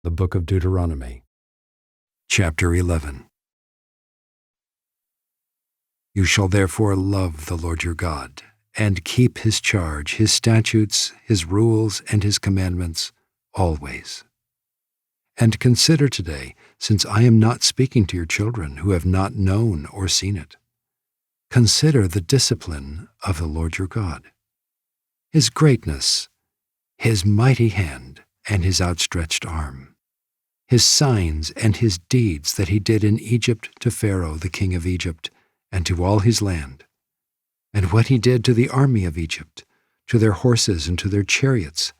The Book of Deuteronomy, Chapter 11. You shall therefore love the Lord your God, and keep his charge, his statutes, his rules, and his commandments always. And consider today, since I am not speaking to your children who have not known or seen it, consider the discipline of the Lord your God, his greatness, his mighty hand, and his outstretched arm, his signs and his deeds that he did in Egypt to Pharaoh the king of Egypt, and to all his land, and what he did to the army of Egypt, to their horses and to their chariots,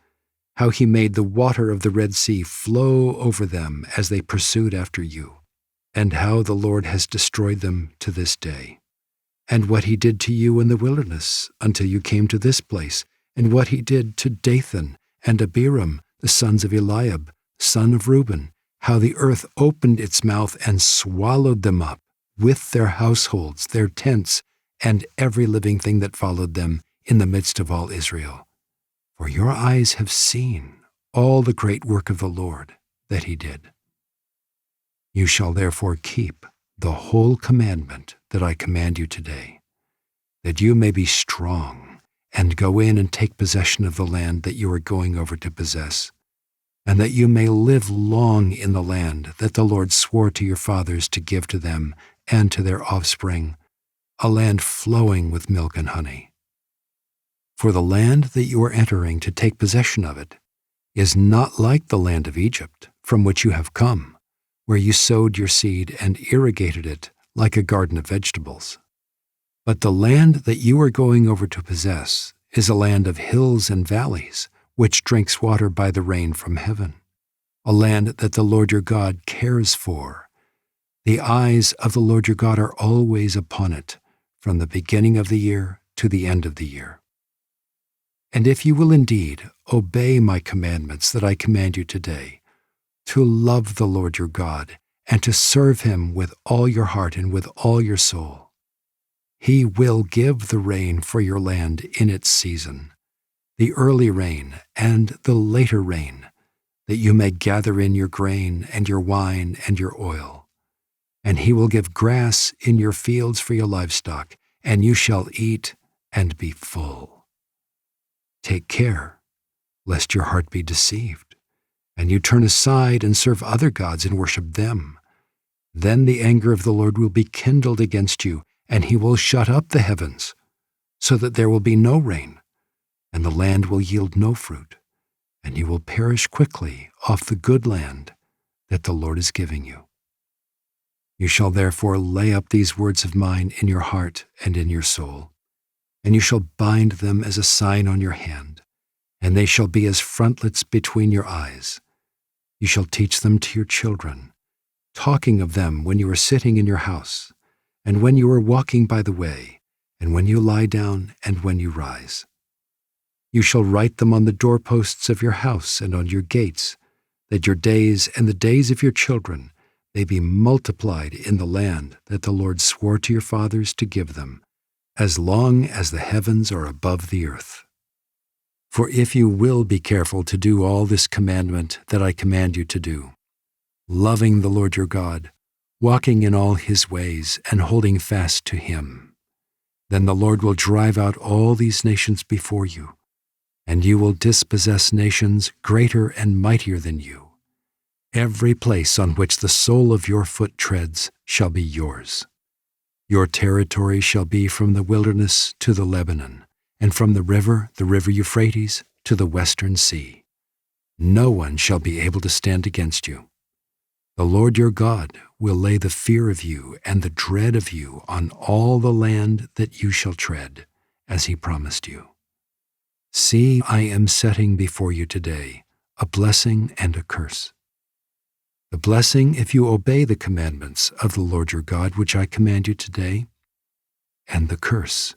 how he made the water of the Red Sea flow over them as they pursued after you, and how the Lord has destroyed them to this day, and what he did to you in the wilderness until you came to this place, and what he did to Dathan and Abiram, the sons of Eliab, son of Reuben, how the earth opened its mouth and swallowed them up, with their households, their tents, and every living thing that followed them in the midst of all Israel. For your eyes have seen all the great work of the Lord that he did. You shall therefore keep the whole commandment that I command you today, that you may be strong and go in and take possession of the land that you are going over to possess, and that you may live long in the land that the Lord swore to your fathers to give to them and to their offspring, a land flowing with milk and honey. For the land that you are entering to take possession of it is not like the land of Egypt, from which you have come, where you sowed your seed and irrigated it like a garden of vegetables. But the land that you are going over to possess is a land of hills and valleys, which drinks water by the rain from heaven, a land that the Lord your God cares for. The eyes of the Lord your God are always upon it, from the beginning of the year to the end of the year. And if you will indeed obey my commandments that I command you today, to love the Lord your God, and to serve him with all your heart and with all your soul, he will give the rain for your land in its season, the early rain and the later rain, that you may gather in your grain and your wine and your oil. And he will give grass in your fields for your livestock, and you shall eat and be full. Take care, lest your heart be deceived, and you turn aside and serve other gods and worship them. Then the anger of the Lord will be kindled against you, and he will shut up the heavens, so that there will be no rain, and the land will yield no fruit, and you will perish quickly off the good land that the Lord is giving you. You shall therefore lay up these words of mine in your heart and in your soul, and you shall bind them as a sign on your hand, and they shall be as frontlets between your eyes. You shall teach them to your children, talking of them when you are sitting in your house, and when you are walking by the way, and when you lie down and when you rise. You shall write them on the doorposts of your house and on your gates, that your days and the days of your children may be multiplied in the land that the Lord swore to your fathers to give them, as long as the heavens are above the earth. For if you will be careful to do all this commandment that I command you to do, loving the Lord your God, walking in all his ways, and holding fast to him, then the Lord will drive out all these nations before you, and you will dispossess nations greater and mightier than you. Every place on which the sole of your foot treads shall be yours. Your territory shall be from the wilderness to the Lebanon, and from the river Euphrates, to the western sea. No one shall be able to stand against you. The Lord your God will lay the fear of you and the dread of you on all the land that you shall tread, as he promised you. See, I am setting before you today a blessing and a curse. The blessing if you obey the commandments of the Lord your God which I command you today, and the curse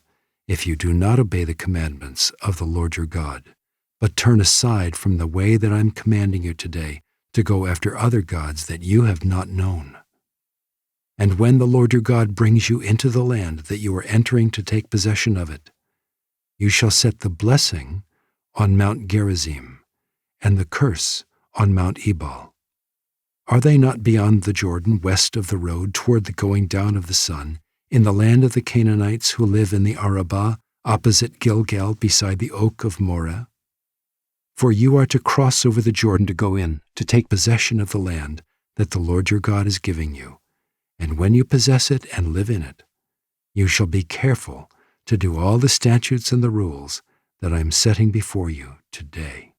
if you do not obey the commandments of the Lord your God, but turn aside from the way that I am commanding you today to go after other gods that you have not known. And when the Lord your God brings you into the land that you are entering to take possession of it, you shall set the blessing on Mount Gerizim, and the curse on Mount Ebal. Are they not beyond the Jordan, west of the road, toward the going down of the sun, in the land of the Canaanites who live in the Arabah, opposite Gilgal, beside the oak of Moreh? For you are to cross over the Jordan to go in, to take possession of the land that the Lord your God is giving you. And when you possess it and live in it, you shall be careful to do all the statutes and the rules that I am setting before you today.